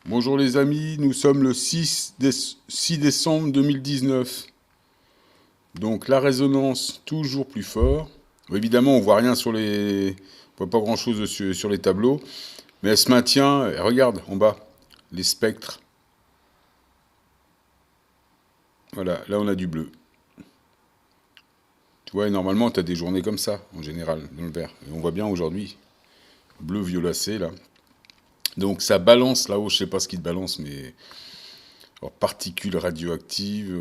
Bonjour les amis, nous sommes le 6 décembre 2019. Donc la résonance toujours plus fort. Évidemment, on voit rien on voit pas grand chose sur les tableaux, mais elle se maintient. Et regarde en bas, les spectres. Voilà, là on a du bleu. Tu vois, et normalement tu as des journées comme ça, en général, dans le vert. Et on voit bien aujourd'hui, bleu violacé là. Donc ça balance là-haut, je sais pas ce qui te balance, mais alors, particules radioactives,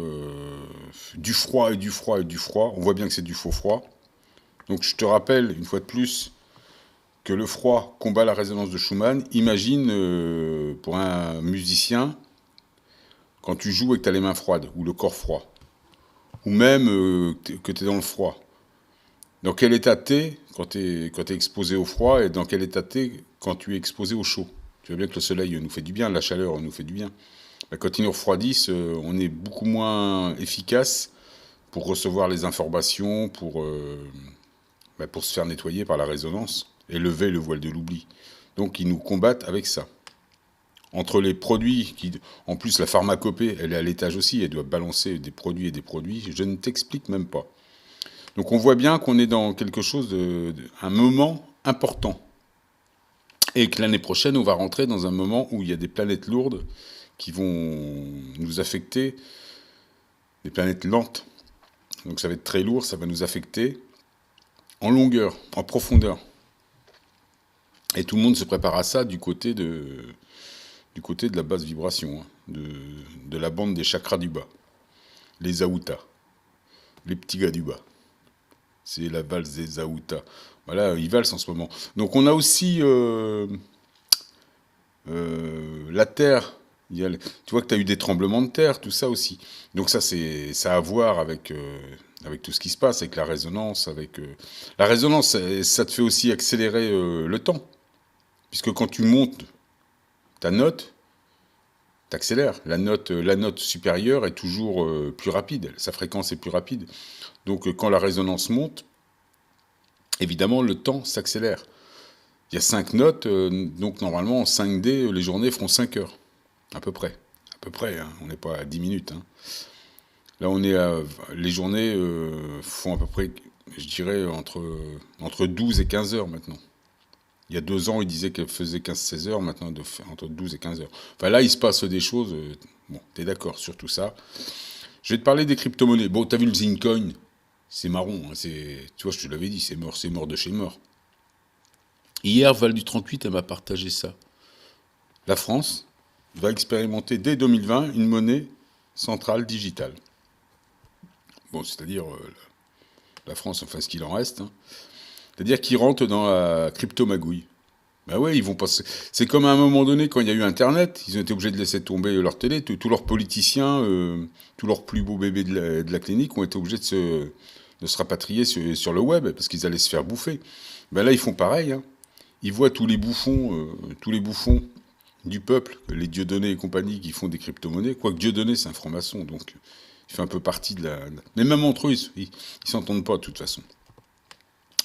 du froid et du froid et du froid. On voit bien que c'est du faux froid. Donc je te rappelle, une fois de plus, que le froid combat la résonance de Schumann. Imagine, pour un musicien, quand tu joues et que tu as les mains froides, ou le corps froid, ou même que tu es dans le froid. Dans quel état t'es quand tu es exposé au froid, et dans quel état t'es quand tu es exposé au chaud. Tu vois bien que le soleil nous fait du bien, la chaleur nous fait du bien. Bah, quand ils nous refroidissent, on est beaucoup moins efficace pour recevoir les informations, pour se faire nettoyer par la résonance et lever le voile de l'oubli. Donc ils nous combattent avec ça. Entre les produits, en plus la pharmacopée, elle est à l'étage aussi, elle doit balancer des produits et des produits, je ne t'explique même pas. Donc on voit bien qu'on est dans quelque chose un moment important. Et que l'année prochaine, on va rentrer dans un moment où il y a des planètes lourdes qui vont nous affecter, des planètes lentes. Donc ça va être très lourd, ça va nous affecter en longueur, en profondeur. Et tout le monde se prépare à ça du côté de la basse vibration, hein, de la bande des chakras du bas. Les Aoutas, les petits gars du bas. C'est la valse des Aoutas. Voilà, ils valsent en ce moment. Donc on a aussi la Terre. Tu vois que tu as eu des tremblements de terre, tout ça aussi. Donc ça a à voir avec tout ce qui se passe, avec la résonance. La résonance, ça te fait aussi accélérer le temps. Puisque quand tu montes ta note, t'accélères. La note supérieure est toujours plus rapide. Sa fréquence est plus rapide. Donc quand la résonance monte, évidemment, le temps s'accélère. Il y a 5 notes, donc normalement en 5D, les journées feront 5 heures. À peu près. À peu près, hein. On n'est pas à 10 minutes. Hein. Là, les journées font à peu près, je dirais, entre 12 et 15 heures maintenant. Il y a 2 ans, ils disaient qu'elle faisait 15-16 heures, maintenant elle fait entre 12 et 15 heures. Enfin là, il se passe des choses, bon, t'es d'accord sur tout ça. Je vais te parler des crypto-monnaies. Bon, t'as vu le Zincoin, c'est marron, hein, tu vois, je te l'avais dit, c'est mort de chez mort. Hier, Val du 38, elle m'a partagé ça. La France va expérimenter dès 2020 une monnaie centrale digitale. Bon, c'est-à-dire la France, enfin ce qu'il en reste, hein. C'est-à-dire qu'ils rentrent dans la crypto-magouille. Ben ouais, ils vont passer. C'est comme à un moment donné, quand il y a eu Internet, ils ont été obligés de laisser tomber leur télé. Tous leurs politiciens, tous leurs plus beaux bébés de la clinique ont été obligés de se rapatrier sur le web parce qu'ils allaient se faire bouffer. Ben là, ils font pareil, hein. Ils voient tous les bouffons du peuple, les Dieudonné et compagnie qui font des crypto-monnaies. Quoique Dieudonné, c'est un franc-maçon, donc il fait un peu partie de la. Mais même entre eux, ils s'entendent pas de toute façon.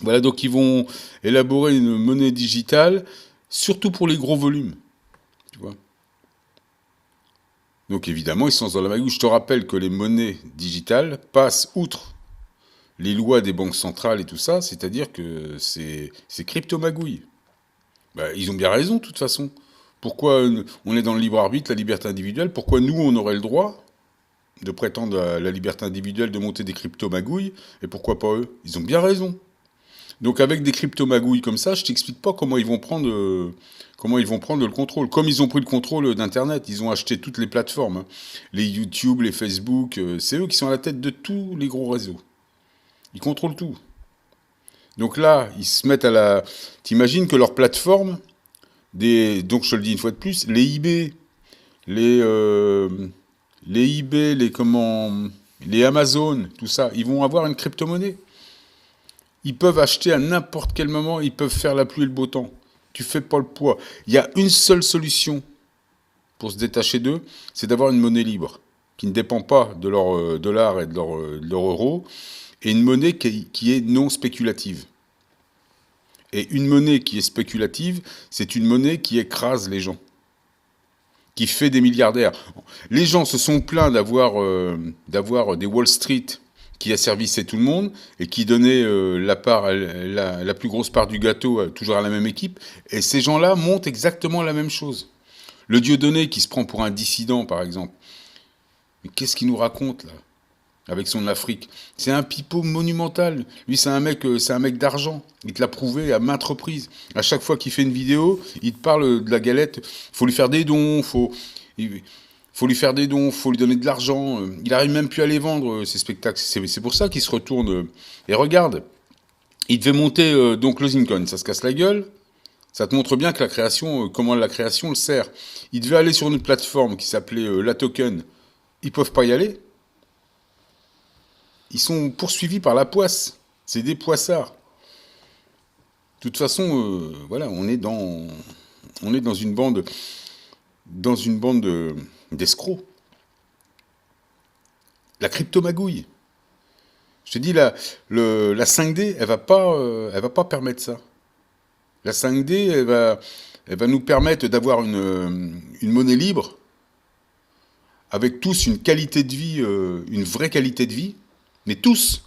Voilà, donc ils vont élaborer une monnaie digitale, surtout pour les gros volumes, tu vois. Donc évidemment, ils sont dans la magouille. Je te rappelle que les monnaies digitales passent outre les lois des banques centrales et tout ça, c'est-à-dire que c'est crypto-magouille. Bah, ils ont bien raison, de toute façon. Pourquoi on est dans le libre arbitre, la liberté individuelle? Pourquoi nous, on aurait le droit de prétendre à la liberté individuelle de monter des crypto-magouilles, et pourquoi pas eux? Ils ont bien raison. Donc avec des crypto-magouilles comme ça, je t'explique pas comment ils vont prendre le contrôle. Comme ils ont pris le contrôle d'Internet, ils ont acheté toutes les plateformes, hein. Les YouTube, les Facebook, c'est eux qui sont à la tête de tous les gros réseaux. Ils contrôlent tout. Donc là, ils se mettent à la. T'imagines que leur plateforme, donc je te le dis une fois de plus, les eBay, les, euh, les eBay, les Amazon, tout ça, ils vont avoir une crypto-monnaie. Ils peuvent acheter à n'importe quel moment, ils peuvent faire la pluie et le beau temps. Tu fais pas le poids. Il y a une seule solution pour se détacher d'eux, c'est d'avoir une monnaie libre, qui ne dépend pas de leur dollar et de leur euro, et une monnaie qui est non spéculative. Et une monnaie qui est spéculative, c'est une monnaie qui écrase les gens, qui fait des milliardaires. Les gens se sont plaints d'avoir des Wall Street qui asservissaient tout le monde et qui donnaient la plus grosse part du gâteau toujours à la même équipe. Et ces gens-là montrent exactement la même chose. Le Dieudonné qui se prend pour un dissident, par exemple. Mais qu'est-ce qu'il nous raconte, là, avec son Afrique? C'est un pipeau monumental. Lui, c'est un mec d'argent. Il te l'a prouvé à maintes reprises. À chaque fois qu'il fait une vidéo, il te parle de la galette. Faut lui faire des dons, faut lui faire des dons, faut lui donner de l'argent. Il arrive même plus à les vendre, ces spectacles. C'est pour ça qu'il se retourne. Et regarde, il devait monter donc Closing Coin, ça se casse la gueule. Ça te montre bien que la création, comment la création le sert. Il devait aller sur une plateforme qui s'appelait La Token. Ils peuvent pas y aller. Ils sont poursuivis par la poisse. C'est des poissards. De toute façon, voilà, on est dans une bande d'escrocs. La crypto-magouille. Je te dis, la 5D, elle va pas permettre ça. La 5D, elle va nous permettre d'avoir une monnaie libre, avec tous une qualité de vie, une vraie qualité de vie, mais tous,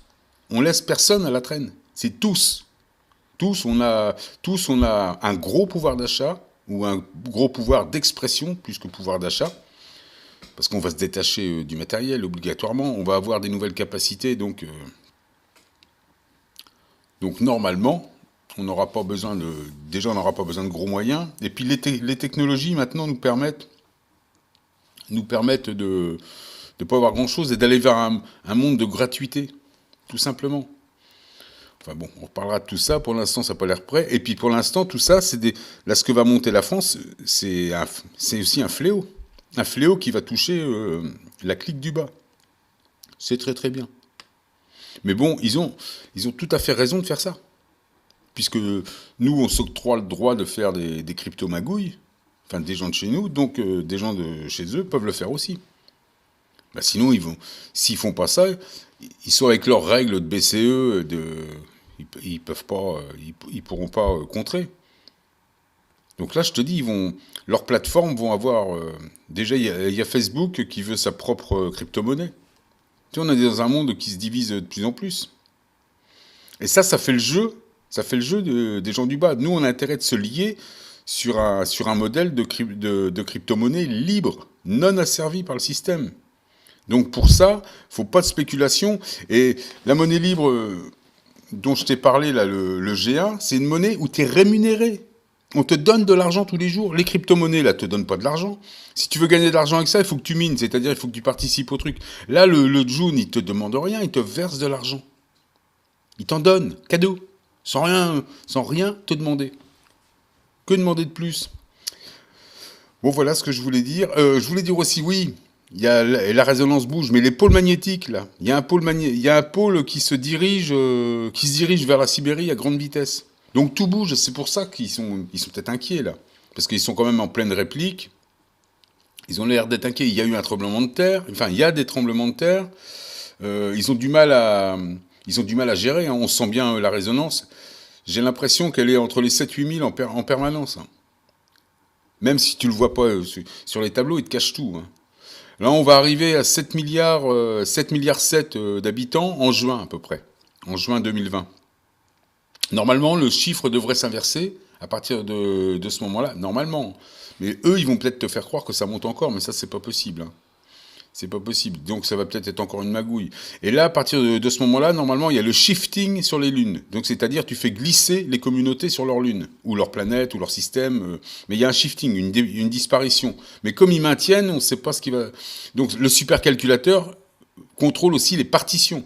on laisse personne à la traîne. C'est tous. Tous, on a un gros pouvoir d'achat, ou un gros pouvoir d'expression, plus que pouvoir d'achat, parce qu'on va se détacher du matériel obligatoirement, on va avoir des nouvelles capacités, donc normalement, on n'aura pas besoin de gros moyens, et puis les technologies maintenant nous permettent de ne pas avoir grand-chose et d'aller vers un monde de gratuité, tout simplement. Enfin bon, on reparlera de tout ça. Pour l'instant, ça n'a pas l'air prêt. Et puis pour l'instant, tout ça, là, ce que va monter la France, c'est aussi un fléau. Un fléau qui va toucher la clique du bas. C'est très très bien. Mais bon, ils ont tout à fait raison de faire ça. Puisque nous, on s'octroie le droit de faire des crypto-magouilles, enfin des gens de chez nous, donc des gens de chez eux peuvent le faire aussi. Bah, sinon, s'ils font pas ça, ils sont avec leurs règles de BCE, ils pourront pas contrer. Donc là, je te dis, leurs plateformes vont avoir... déjà, il y a Facebook qui veut sa propre crypto-monnaie. Tu sais, on est dans un monde qui se divise de plus en plus. Et ça fait le jeu. Ça fait le jeu des gens du bas. Nous, on a intérêt de se lier sur un modèle de crypto-monnaie libre, non asservi par le système. Donc pour ça, faut pas de spéculation. Et la monnaie libre dont je t'ai parlé, là, le G1, c'est une monnaie où tu es rémunéré. On te donne de l'argent tous les jours. Les crypto-monnaies, là, te donnent pas de l'argent. Si tu veux gagner de l'argent avec ça, il faut que tu mines, c'est-à-dire il faut que tu participes au truc. Là, le June, il te demande rien, il te verse de l'argent. Il t'en donne, cadeau, sans rien te demander. Que demander de plus? Bon, voilà ce que je voulais dire. Je voulais dire aussi, oui, il y a la résonance bouge, mais les pôles magnétiques, là, il y a un pôle qui se dirige vers la Sibérie à grande vitesse. Donc tout bouge, c'est pour ça qu'ils sont peut-être inquiets, là. Parce qu'ils sont quand même en pleine réplique. Ils ont l'air d'être inquiets. Il y a eu un tremblement de terre. Enfin, il y a des tremblements de terre. Ils ont du mal à gérer. Hein. On sent bien la résonance. J'ai l'impression qu'elle est entre les 7-8 000 en permanence. Hein. Même si tu le vois pas sur les tableaux, ils te cachent tout. Hein. Là, on va arriver à 7 milliards 7 d'habitants en juin à peu près. En juin 2020. Normalement, le chiffre devrait s'inverser à partir de ce moment-là. Normalement. Mais eux, ils vont peut-être te faire croire que ça monte encore, mais ça, c'est pas possible. Hein. C'est pas possible. Donc, ça va peut-être être encore une magouille. Et là, à partir de ce moment-là, normalement, il y a le shifting sur les lunes. Donc, c'est-à-dire, tu fais glisser les communautés sur leur lune, ou leur planète, ou leur système. Mais il y a un shifting, une disparition. Mais comme ils maintiennent, on ne sait pas ce qui va... Donc, le supercalculateur contrôle aussi les partitions.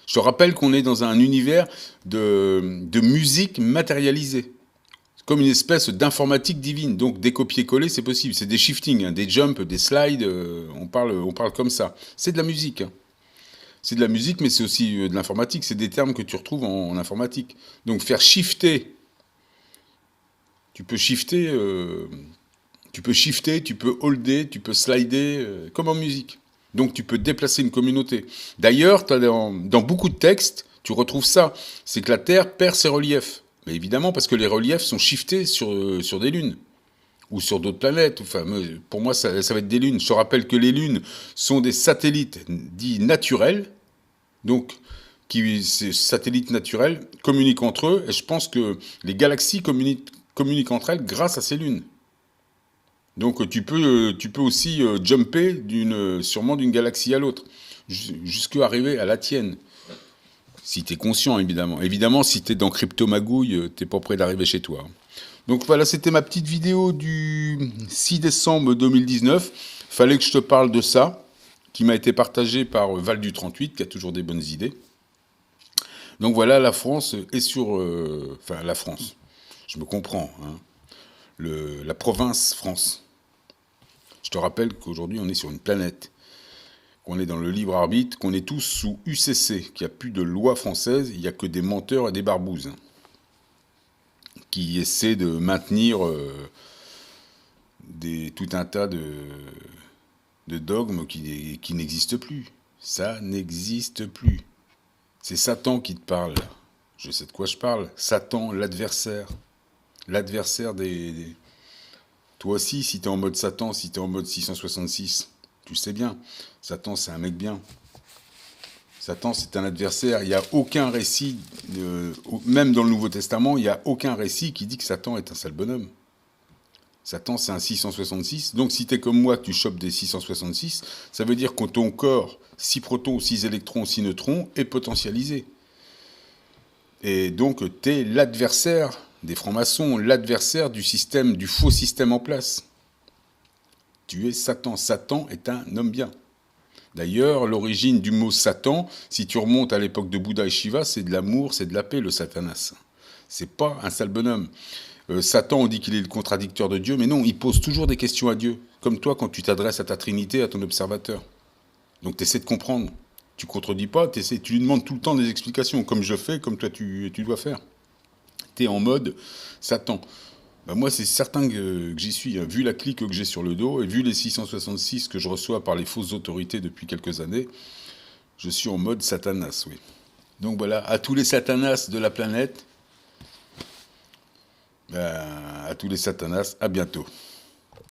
Je te rappelle qu'on est dans un univers de musique matérialisée. Comme une espèce d'informatique divine. Donc des copier-coller, c'est possible. C'est des shiftings, hein, des jumps, des slides. On parle comme ça. C'est de la musique. Hein. C'est de la musique, mais c'est aussi de l'informatique. C'est des termes que tu retrouves en informatique. Donc faire shifter. Tu peux shifter, tu peux holder, tu peux slider, comme en musique. Donc tu peux déplacer une communauté. D'ailleurs, dans beaucoup de textes, tu retrouves ça. C'est que la Terre perd ses reliefs. Mais évidemment, parce que les reliefs sont shiftés sur des lunes. ou sur d'autres planètes. Enfin, pour moi, ça va être des lunes. Je te rappelle que les lunes sont des satellites dits naturels. Donc, ces satellites naturels communiquent entre eux. Et je pense que les galaxies communiquent entre elles grâce à ces lunes. Donc, tu peux aussi jumper sûrement d'une galaxie à l'autre, jusqu'à arriver à la tienne. Si tu es conscient, évidemment. Évidemment, si tu es dans Crypto Magouille, tu n'es pas prêt d'arriver chez toi. Donc voilà, c'était ma petite vidéo du 6 décembre 2019. Fallait que je te parle de ça, qui m'a été partagé par Val du 38, qui a toujours des bonnes idées. Donc voilà, la France est sur... Enfin, la France, je me comprends. Hein, la province France. Je te rappelle qu'aujourd'hui, on est sur une planète, qu'on est dans le libre arbitre, qu'on est tous sous UCC, qu'il n'y a plus de loi française, il n'y a que des menteurs et des barbouzes qui essaient de maintenir tout un tas de dogmes qui n'existent plus. Ça n'existe plus. C'est Satan qui te parle. Je sais de quoi je parle. Satan, l'adversaire. L'adversaire des... Toi aussi, si tu es en mode Satan, si tu es en mode 666, tu sais bien. Satan, c'est un mec bien. Satan, c'est un adversaire. Il n'y a aucun récit, même dans le Nouveau Testament, il n'y a aucun récit qui dit que Satan est un sale bonhomme. Satan, c'est un 666. Donc, si tu es comme moi, que tu chopes des 666, ça veut dire que ton corps, 6 protons, 6 électrons, 6 neutrons, est potentialisé. Et donc, tu es l'adversaire des francs-maçons, l'adversaire du système, du faux système en place. Tu es Satan. Satan est un homme bien. D'ailleurs, l'origine du mot Satan, si tu remontes à l'époque de Bouddha et Shiva, c'est de l'amour, c'est de la paix, le Satanas. C'est pas un sale bonhomme. Satan, on dit qu'il est le contradicteur de Dieu, mais non, il pose toujours des questions à Dieu. Comme toi, quand tu t'adresses à ta Trinité, à ton observateur. Donc, tu essaies de comprendre. Tu contredis pas, tu lui demandes tout le temps des explications, comme je fais, comme toi tu dois faire. Tu es en mode Satan. Ben moi, c'est certain que j'y suis. Hein. Vu la clique que j'ai sur le dos et vu les 666 que je reçois par les fausses autorités depuis quelques années, je suis en mode Satanas, oui. Donc voilà, à tous les Satanas de la planète, à tous les Satanas, à bientôt.